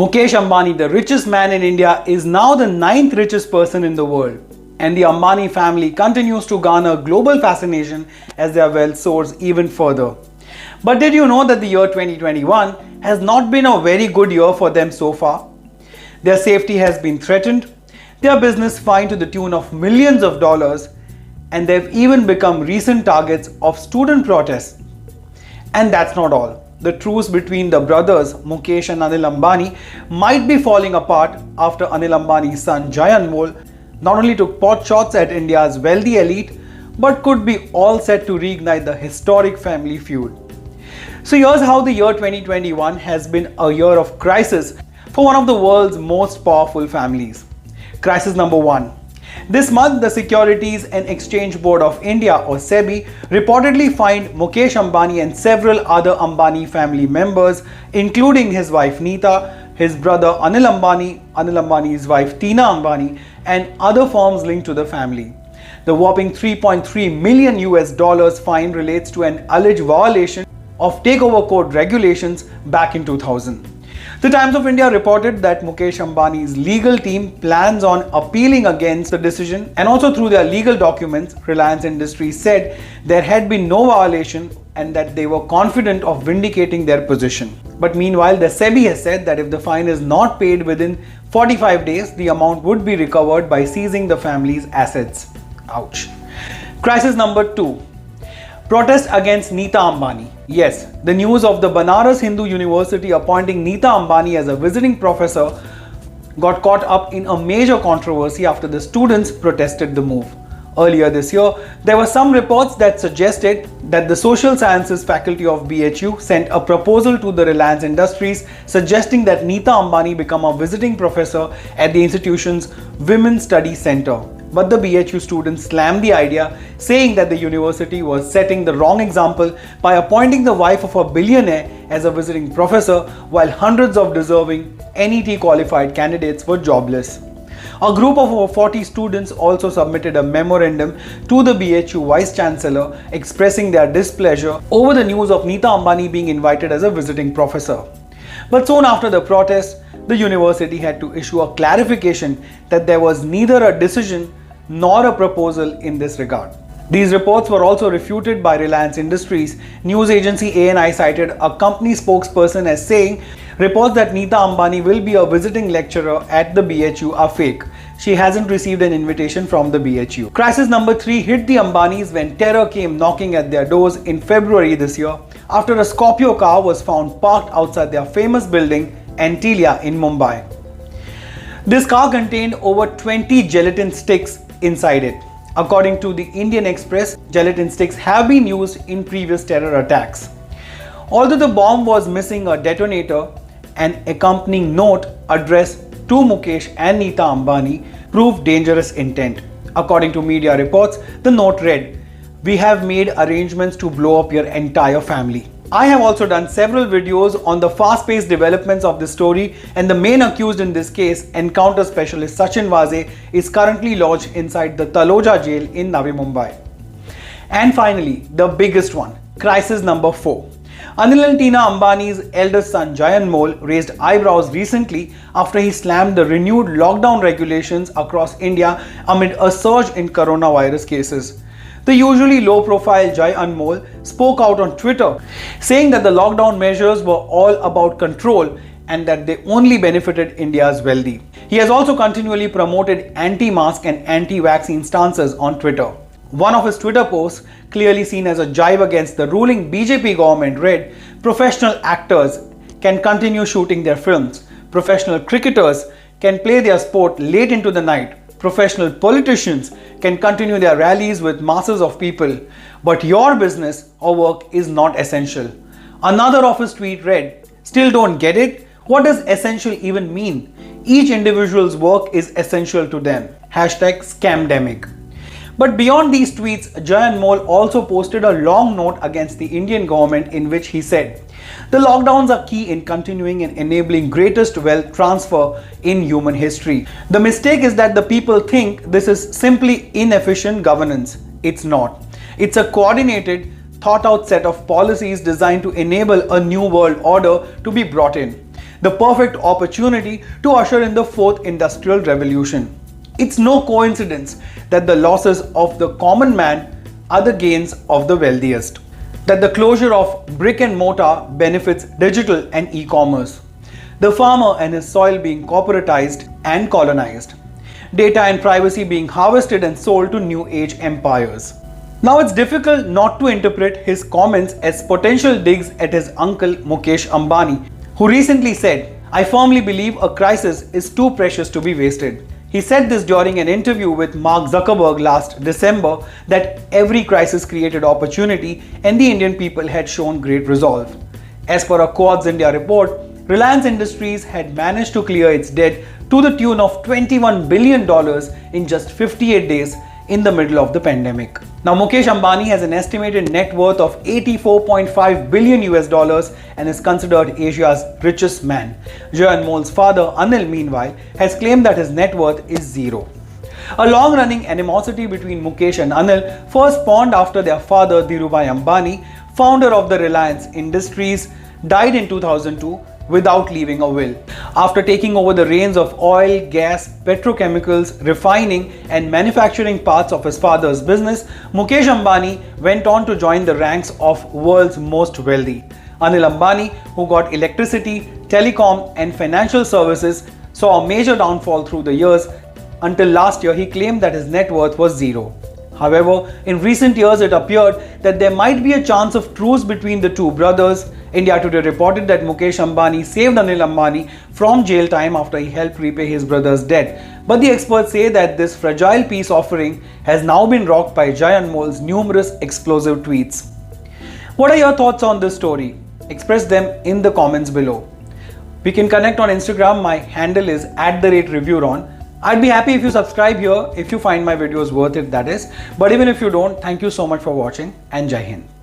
Mukesh Ambani, the richest man in India, is now the 9th richest person in the world. And the Ambani family continues to garner global fascination as their wealth soars even further. But did you know that the year 2021 has not been a very good year for them so far? Their safety has been threatened, their business fined to the tune of millions of dollars, and they've even become recent targets of student protests. And that's not all. The truce between the brothers Mukesh and Anil Ambani might be falling apart after Anil Ambani's son Jay Anmol not only took pot shots at India's wealthy elite, but could be all set to reignite the historic family feud. So here's how the year 2021 has been a year of crisis for one of the world's most powerful families. Crisis number 1. This month, the Securities and Exchange Board of India, or SEBI, reportedly fined Mukesh Ambani and several other Ambani family members, including his wife Neeta, his brother Anil Ambani, Anil Ambani's wife Tina Ambani, and other firms linked to the family. The whopping $3.3 million fine relates to an alleged violation of Takeover Code regulations back in 2000. The Times of India reported that Mukesh Ambani's legal team plans on appealing against the decision, and also through their legal documents, Reliance Industries said there had been no violation and that they were confident of vindicating their position. But meanwhile, the SEBI has said that if the fine is not paid within 45 days, the amount would be recovered by seizing the family's assets. Ouch. Crisis number 2. Protest against Neeta Ambani. Yes, the news of the Banaras Hindu University appointing Neeta Ambani as a visiting professor got caught up in a major controversy after the students protested the move. Earlier this year, there were some reports that suggested that the Social Sciences faculty of BHU sent a proposal to the Reliance Industries suggesting that Neeta Ambani become a visiting professor at the institution's Women's Study Center. But the BHU students slammed the idea, saying that the university was setting the wrong example by appointing the wife of a billionaire as a visiting professor while hundreds of deserving NET qualified candidates were jobless. A group of over 40 students also submitted a memorandum to the BHU Vice Chancellor expressing their displeasure over the news of Neeta Ambani being invited as a visiting professor. But soon after the protest, the university had to issue a clarification that there was neither a decision nor a proposal in this regard. These reports were also refuted by Reliance Industries. News agency ANI cited a company spokesperson as saying reports that Neeta Ambani will be a visiting lecturer at the BHU are fake. She hasn't received an invitation from the BHU. Crisis number 3 hit the Ambanis when terror came knocking at their doors in February this year after a Scorpio car was found parked outside their famous building Antilia in Mumbai. This car contained over 20 gelatin sticks inside it. According to the Indian Express, gelatin sticks have been used in previous terror attacks. Although the bomb was missing a detonator, an accompanying note addressed to Mukesh and Neeta Ambani proved dangerous intent. According to media reports, the note read, "We have made arrangements to blow up your entire family." I have also done several videos on the fast-paced developments of this story, and the main accused in this case, encounter specialist Sachin Vaze, is currently lodged inside the Taloja jail in Navi Mumbai. And finally, the biggest one, crisis number 4. Anil and Tina Ambani's eldest son Jay Anmol raised eyebrows recently after he slammed the renewed lockdown regulations across India amid a surge in coronavirus cases. The usually low-profile Jay Anmol spoke out on Twitter, saying that the lockdown measures were all about control and that they only benefited India's wealthy. He has also continually promoted anti-mask and anti-vaccine stances on Twitter. One of his Twitter posts, clearly seen as a jibe against the ruling BJP government, read, "Professional actors can continue shooting their films. Professional cricketers can play their sport late into the night. Professional politicians can continue their rallies with masses of people, but your business or work is not essential." Another of his tweet read, "Still don't get it? What does essential even mean? Each individual's work is essential to them. #scamdemic." But beyond these tweets, Jay Anmol also posted a long note against the Indian government in which he said, "The lockdowns are key in continuing and enabling greatest wealth transfer in human history. The mistake is that the people think this is simply inefficient governance. It's not. It's a coordinated, thought out set of policies designed to enable a new world order to be brought in. the perfect opportunity to usher in the fourth industrial revolution. It's no coincidence that the losses of the common man are the gains of the wealthiest, that the closure of brick and mortar benefits digital and e-commerce, the farmer and his soil being corporatized and colonized, data and privacy being harvested and sold to new age empires. Now it's difficult not to interpret his comments as potential digs at his uncle Mukesh Ambani, who recently said, "I firmly believe a crisis is too precious to be wasted." He said this during an interview with Mark Zuckerberg last December, that every crisis created opportunity and the Indian people had shown great resolve. As per a Quartz India report, Reliance Industries had managed to clear its debt to the tune of $21 billion in just 58 days in the middle of the pandemic. Now Mukesh Ambani has an estimated net worth of $84.5 billion and is considered Asia's richest man. Jay Anmol's father Anil, meanwhile, has claimed that his net worth is zero. A long-running animosity between Mukesh and Anil first spawned after their father Dhirubhai Ambani, founder of the Reliance Industries, died in 2002 without leaving a will. After taking over the reins of oil, gas, petrochemicals, refining and manufacturing parts of his father's business, Mukesh Ambani went on to join the ranks of world's most wealthy. Anil Ambani, who got electricity, telecom and financial services, saw a major downfall through the years. Until last year, he claimed that his net worth was zero. However, in recent years, it appeared that there might be a chance of truce between the two brothers. India Today reported that Mukesh Ambani saved Anil Ambani from jail time after he helped repay his brother's debt. But the experts say that this fragile peace offering has now been rocked by Jay Anmol's numerous explosive tweets. What are your thoughts on this story? Express them in the comments below. We can connect on Instagram. My handle is @ReviewRon. I'd be happy if you subscribe here if you find my videos worth it, that is. But even if you don't, thank you so much for watching and Jai Hind.